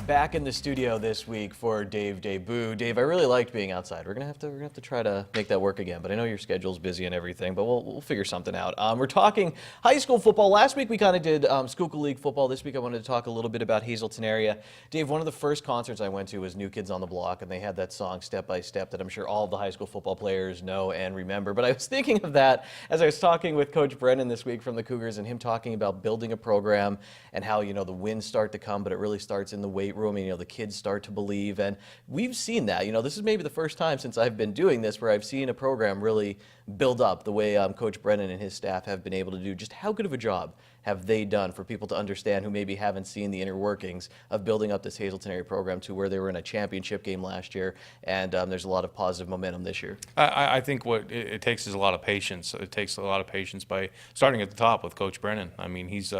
Back in the studio this week for Dave debut. Dave, I really liked being outside. We're gonna have to try to make that work again. But I know your schedule's busy and everything. But we'll figure something out. We're talking high school football. Last week we kind of did Schuylkill League football. This week I wanted to talk a little bit about Hazelton area. Dave, one of the first concerts I went to was New Kids on the Block, and they had that song Step by Step that I'm sure all of the high school football players know and remember. But I was thinking of that as I was talking with Coach Brennan this week from the Cougars, and him talking about building a program and how the wins start to come, but it really starts in the weight room, and the kids start to believe. And we've seen that. This is maybe the first time since I've been doing this where I've seen a program really build up the way Coach Brennan and his staff have been able to do. Just how good of a job have they done for people to understand who maybe haven't seen the inner workings of building up this Hazelton area program to where they were in a championship game last year, and there's a lot of positive momentum this year? I think what it takes is a lot of patience. It takes a lot of patience by starting at the top with Coach Brennan. I mean, he's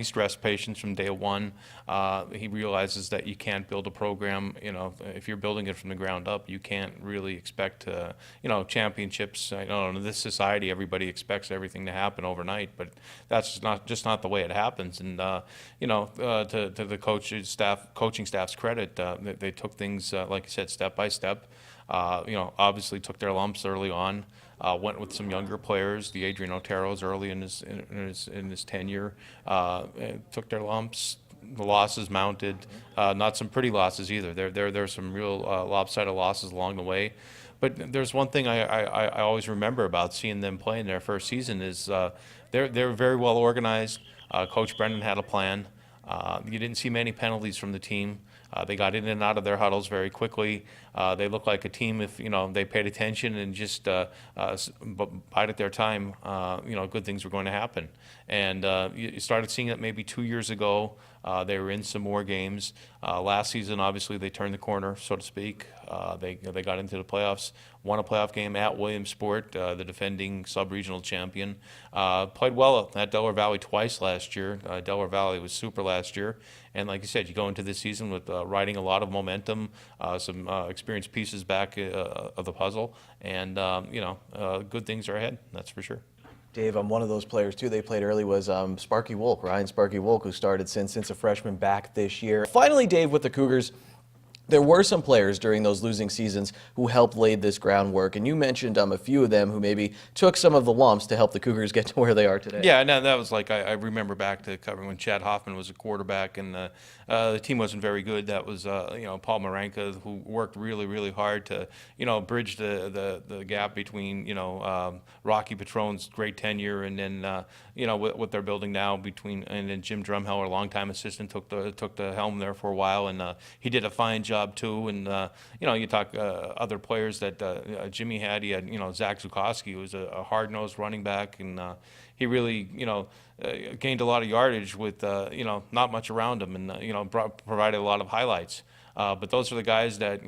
stressed patience from day one. He realizes that you can't build a program, if you're building it from the ground up, you can't really expect, championships. In this society, everybody expects everything to happen overnight, but that's just not the way it happens. And to the coaching staff's credit, they took things like you said, step by step. Obviously took their lumps early on. Went with some younger players, the Adrian Oteros early in his tenure. Took their lumps. The losses mounted, not some pretty losses either. There's some real lopsided losses along the way. But there's one thing I always remember about seeing them play in their first season is they're very well organized. Coach Brennan had a plan. You didn't see many penalties from the team. They got in and out of their huddles very quickly. They looked like a team if they paid attention and just bided their time. Good things were going to happen. And you started seeing it maybe 2 years ago. They were in some more games. Last season, obviously, they turned the corner, so to speak. They got into the playoffs, won a playoff game at Williamsport, the defending sub-regional champion. Played well at Delaware Valley twice last year. Delaware Valley was super last year. And like you said, you go into this season with riding a lot of momentum, some experienced pieces back of the puzzle, and good things are ahead, that's for sure. Dave, one of those players too they played early was Sparky Wolk, Ryan Sparky Wolk, who started since a freshman back this year. Finally, Dave, with the Cougars, there were some players during those losing seasons who helped lay this groundwork, and you mentioned a few of them who maybe took some of the lumps to help the Cougars get to where they are today. Yeah, no, that was like I remember back to covering when Chad Hoffman was a quarterback, and the team wasn't very good. That was Paul Marenka, who worked really, really hard to bridge the gap between Rocky Patron's great tenure and then what they're building now and then Jim Drumheller, longtime assistant, took the helm there for a while, and he did a fine job too. And you talk other players that Jimmy had. He had Zach Zukowski, who was a hard-nosed running back, and he really gained a lot of yardage with not much around him, and provided a lot of highlights. But those are the guys that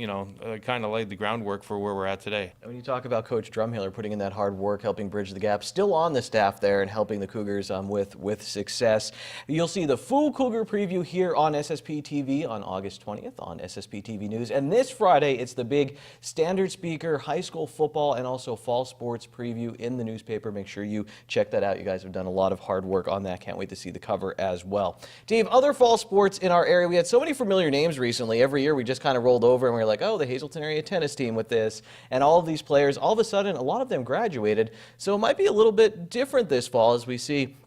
kind of laid the groundwork for where we're at today. And when you talk about Coach Drumheller putting in that hard work, helping bridge the gap, still on the staff there and helping the Cougars with success. You'll see the full Cougar preview here on SSP TV on August 20th on SSP TV News. And this Friday, it's the big Standard Speaker high school football and also fall sports preview in the newspaper. Make sure you check that out. You guys have done a lot of hard work on that. Can't wait to see the cover as well. Dave, other fall sports in our area, we had so many familiar names recently. Every year we just kind of rolled over and we were like, oh, the Hazelton area tennis team with this, and all of these players, all of a sudden, a lot of them graduated. So it might be a little bit different this fall as we see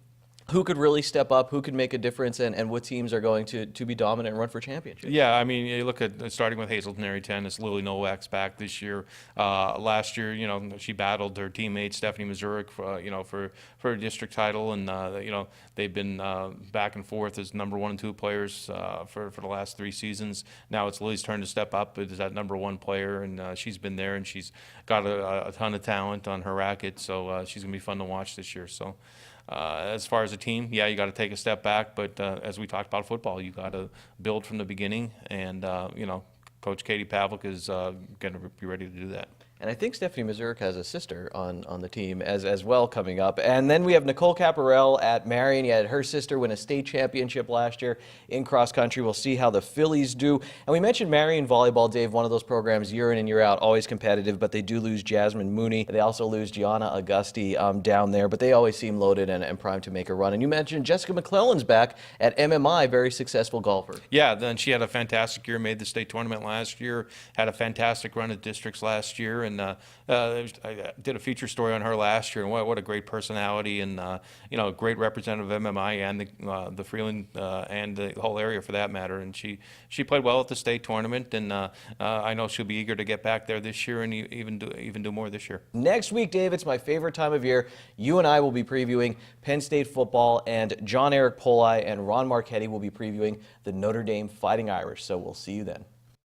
who could really step up, who could make a difference, and what teams are going to be dominant and run for championships. Yeah, I mean, you look at starting with Hazelton area tennis, Lily Nowak's back this year. Last year, she battled her teammate Stephanie Mazurek for a district title, and they've been back and forth as number 1 and 2 players for the last 3 seasons. Now it's Lily's turn to step up as that number 1 player, and she's been there, and she's got a ton of talent on her racket, so she's gonna be fun to watch this year. So. As far as a team, yeah, you got to take a step back, but as we talked about football, you got to build from the beginning, and Coach Katie Pavlik is going to be ready to do that. And I think Stephanie Mazurek has a sister on the team as well coming up. And then we have Nicole Caparel at Marion. You had her sister win a state championship last year in cross country. We'll see how the Phillies do. And we mentioned Marion volleyball, Dave, one of those programs year in and year out, always competitive, but they do lose Jasmine Mooney. They also lose Gianna Augusti down there, but they always seem loaded and primed to make a run. And you mentioned Jessica McClellan's back at MMI, very successful golfer. Yeah, then she had a fantastic year, made the state tournament last year, had a fantastic run at districts last year, and I did a feature story on her last year, and what a great personality, and great representative of MMI and the Freeland and the whole area for that matter. And she played well at the state tournament, and I know she'll be eager to get back there this year and even do more this year. Next week, Dave, it's my favorite time of year. You and I will be previewing Penn State football, and John Eric Poli and Ron Marchetti will be previewing the Notre Dame Fighting Irish. So we'll see you then.